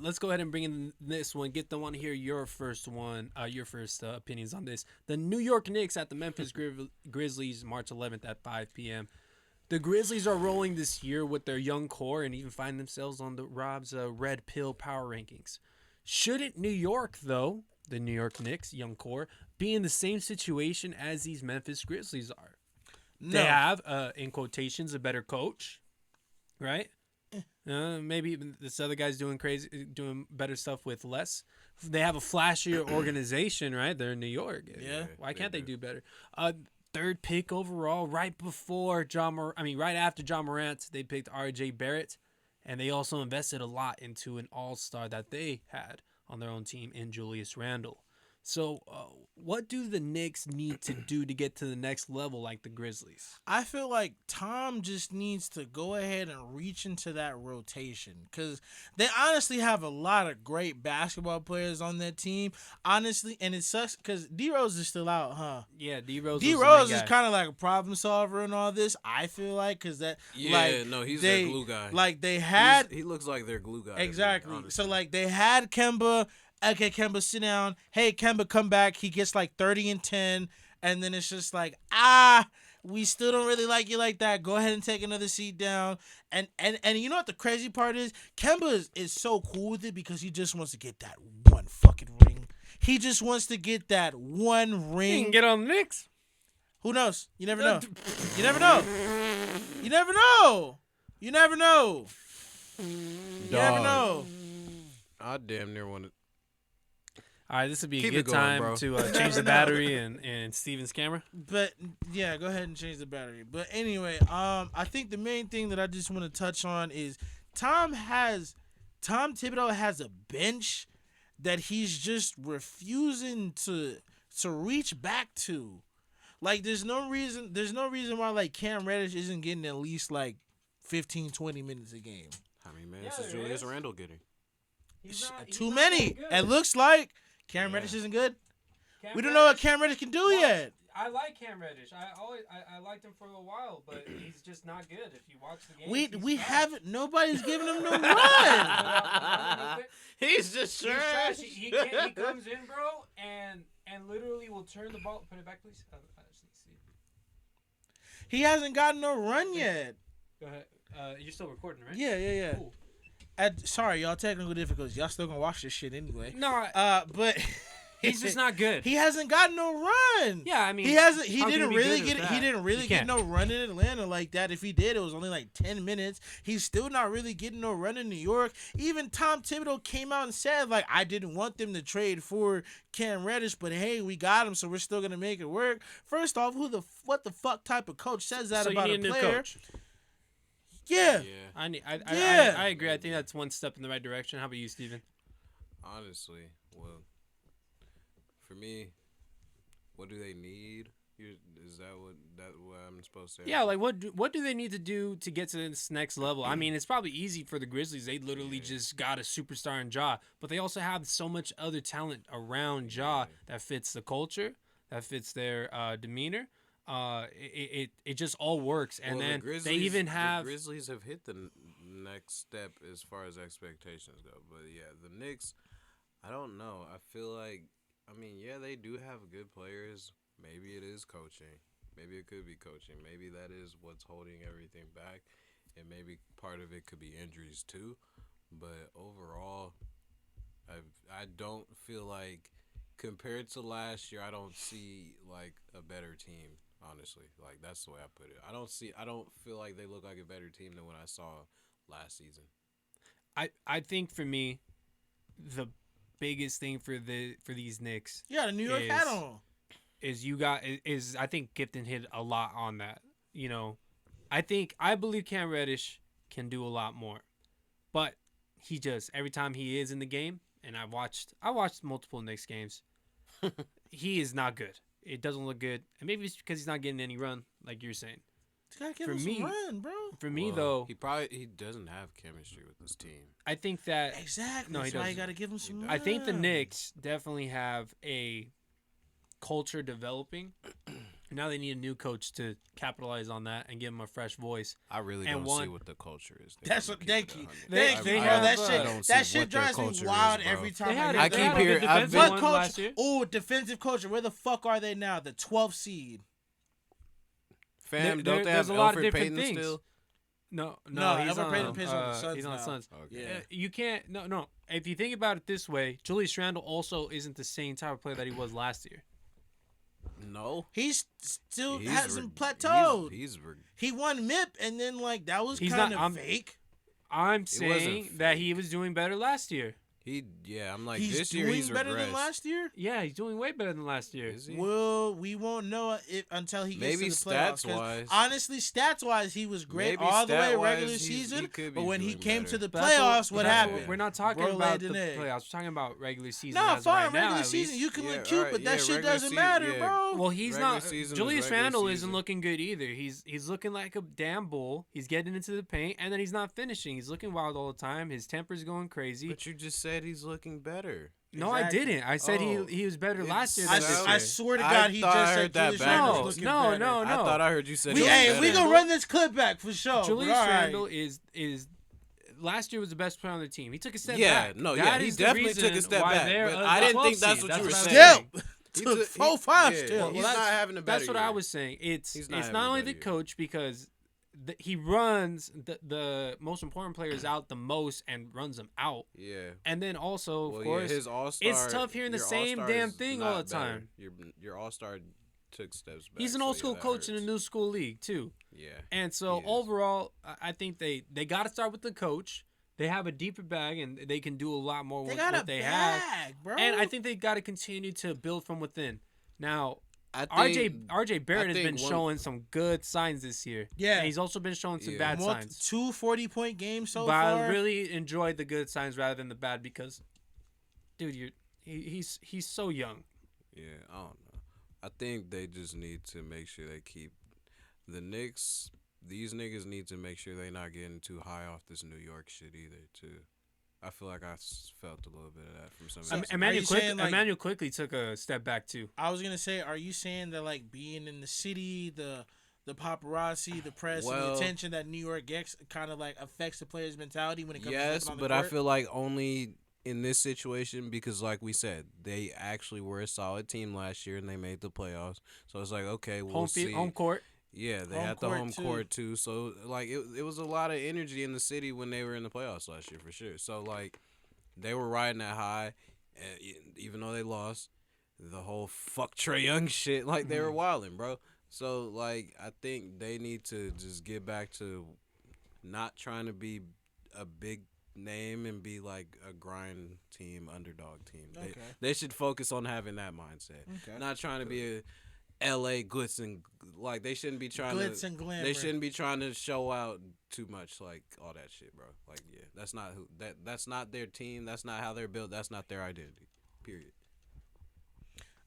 let's go ahead and bring in this one. Want to hear your first one, your first opinions on this. The New York Knicks at the Memphis Grizzlies, March 11th at 5 p.m. The Grizzlies are rolling this year with their young core and even find themselves on the Rob's red pill power rankings. Shouldn't New York, though, the New York Knicks, young core, be in the same situation as these Memphis Grizzlies are? No. They have, in quotations, a better coach, right? Maybe this other guy's doing better stuff with less. They have a flashier organization, right? They're in New York. Yeah. Why can't they do better? Third pick overall, right after John Morant, they picked RJ Barrett, and they also invested a lot into an all-star that they had on their own team in Julius Randle. So, what do the Knicks need to do to get to the next level like the Grizzlies? I feel like Tom just needs to go ahead and reach into that rotation because they honestly have a lot of great basketball players on that team. Honestly, and it sucks because D-Rose is still out, huh? Yeah, D-Rose is kind of like a problem solver in all this, I feel like, because that... he's their glue guy. Like, they had... He looks like their glue guy. Exactly. So, like, they had Kemba... Okay, Kemba, sit down. Hey, Kemba, come back. He gets like 30 and 10. And then it's just like, we still don't really like you like that. Go ahead and take another seat down. And you know what the crazy part is? Kemba is so cool with it because he just wants to get that one fucking ring. He just wants to get that one ring. He can get on the Knicks. Who knows? You never know. You never know. You never know. You never know. You never know. I damn near want to. All right, this would be a good time to change the battery in Steven's camera. But yeah, go ahead and change the battery. But anyway, I think the main thing that I just want to touch on is Tom Thibodeau has a bench that he's just refusing to reach back to. Like there's no reason why like Cam Reddish isn't getting at least like 15, 20 minutes a game. How many minutes is Julius Randle getting? Too many. It looks like Cam Reddish isn't good. We don't know what Cam Reddish can do yet. I like Cam Reddish. I liked him for a while, but he's just not good. If you watch the game, we haven't. Nobody's giving him no run. He's just trash. He comes in, bro, and literally will turn the ball. Put it back, please. He hasn't gotten no run yet. Go ahead. You're still recording, right? Yeah. Cool. Sorry, y'all, technical difficulties. Y'all still gonna watch this shit anyway. No, but he's just not good. He hasn't gotten no run. Yeah, I mean, he didn't really get no run in Atlanta like that. If he did, it was only like 10 minutes. He's still not really getting no run in New York. Even Tom Thibodeau came out and said, like, I didn't want them to trade for Cam Reddish, but hey, we got him, so we're still gonna make it work. First off, what the fuck type of coach says that about a player? New coach. Yeah. I agree. I think that's one step in the right direction. How about you, Steven? Honestly, well, for me, what do they need? Is that what I'm supposed to say? Yeah, like what do they need to do to get to this next level? I mean, it's probably easy for the Grizzlies. They literally just got a superstar in Ja, but they also have so much other talent around Ja that fits the culture, that fits their demeanor. It just all works, and then they even have the Grizzlies have hit the next step as far as expectations go. But yeah, the Knicks, I don't know. I feel like, they do have good players. Maybe it is coaching. Maybe it could be coaching. Maybe that is what's holding everything back, and maybe part of it could be injuries too. But overall, I don't feel like compared to last year, I don't see like a better team. Honestly, like that's the way I put it. I don't feel like they look like a better team than when I saw last season. I think for me, the biggest thing for these Knicks, the New York hat on, is I think Gifton hit a lot on that. You know, I believe Cam Reddish can do a lot more, but he just every time he is in the game, and I watched multiple Knicks games, he is not good. It doesn't look good, and maybe it's because he's not getting any run, like you're saying. He's gotta give him some run, bro. For me, though, he doesn't have chemistry with this team. I think that exactly. No, that's why you gotta give him some run. I think the Knicks definitely have a culture developing Now they need a new coach to capitalize on that and give him a fresh voice. I really And don't see one- what the culture is. That's what. Thank you. They- Thank they you, bro. have, That I shit. don't That see shit what their drives me culture wild is, bro. every time They I had hear a- I that. they keep had a good hearing- I've defensive been- What one coach? last year. Oh, defensive culture. Where the fuck are they now? The 12th seed. Fam, There- don't they have there's a lot of Alfred different Payton things. still? No, No, he's Elfrid on. Payton plays on the Suns He's on the now. Suns. Okay. Yeah. You can't. No. If you think about it this way, Julius Randle also isn't the same type of player that he was last year. No. He's still He's hasn't re- plateaued. He's He won MIP, and then like that was He's kind not- of I'm- fake. I'm wasn't saying that he fake. was doing better last year. I'm like, He's this year doing he's better regressed. than last year. Yeah, he's doing way better than last year. Is he? Well, we won't know it until he gets Maybe to the playoffs. 'cause stats-wise. honestly, stats-wise, he was great Maybe all the way stat-wise, regular he season. could But be when he doing came better. to the But that's playoffs, what that's happened? We're not talking Bro about laid the an egg. playoffs. We're talking about regular season. No, as fine. right now, Regular at season, least. you can Yeah, look cute, alright, but that yeah, shit regular doesn't season, matter, yeah. bro. Well, he's Regular not. season is Julius regular Randle isn't season. looking good either. He's looking like a damn bull. He's getting into the paint, and then he's not finishing. He's looking wild all the time. His temper's going crazy. But you just said he's looking better. No, Exactly. I didn't. I said Oh. he was better last year It's- than this I year. swear to I God, he thought just I said heard that Julius backwards. Randle's looking No, better. no, I thought I heard you said We, he was hey, better. we gonna run this clip back for sure. Julius but all right. Randle is last year was the best player on the team. He took a step Yeah, back. no, That yeah, he is the definitely took a reason step why back, they're but a I didn't 12 think that's seed. what you were I'm saying. Still, He took took- 4-5 yeah, still. He's Well, not having a better That's what I year. was saying. It's He's not it's having not a only better the year. coach because he runs the most important players out the most and runs them out, Yeah. and then also of Well, course yeah, his all-star. it's tough hearing the your same all-star damn is thing not all the better. time. Your all-star took steps back. He's an so old yeah, school that coach in a hurts. new school league too. Yeah. And so He is. overall, I think they got to start with the coach. They have a deeper bag and they can do a lot more They with got what a they have. bag, bro. And I think they got to continue to build from within. Now, I RJ Barrett has think been one- showing some good signs this year. Yeah. And he's also been showing some Yeah. bad More signs. 2 40-point games so But far. I really enjoyed the good signs rather than the bad because, dude, he's so young. Yeah, I don't know. I think they just need to make sure they keep the Knicks. These niggas need to make sure they not getting too high off this New York shit either, too. I feel like I felt a little bit of that from some of these Are you saying, like- Emmanuel quickly took a step back too. I was gonna say, are you saying that like being in the city, the paparazzi, the press, and the Well- attention that New York gets kind of like affects the player's mentality when it comes Yes, to stepping on the but I court? feel like only in this situation because, like we said, they actually were a solid team last year and they made the playoffs. So it's like, okay, we'll see. Home court. Yeah, they Home had the court, home too. court too. So like it was a lot of energy in the city when they were in the playoffs last year for sure. So like they were riding that high, and even though they lost, the whole fuck Trae Young shit, like they were wilding, bro. So like I think they need to just get back to not trying to be a big name and be like a grind team, underdog team. Okay. They should focus on having that mindset. Okay. Not trying to be a LA glitz and like they shouldn't be trying Glitz to and glamour. they shouldn't be trying to show out too much like all that shit, bro. Like yeah, that's not who that's not their team, that's not how they're built, that's not their identity. Period.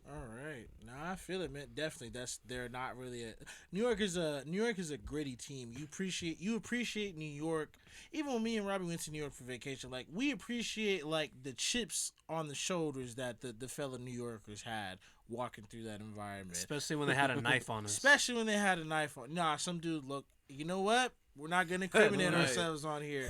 All right, nah, I feel it, man. Definitely, they're not really a New York is a gritty team. You appreciate New York. Even when me and Robbie went to New York for vacation, like we appreciate like the chips on the shoulders that the fellow New Yorkers had walking through that environment. Especially when they had a knife on us. Especially when they had a knife on. Nah, some dude look. You know what? We're not gonna incriminate Right. ourselves on here.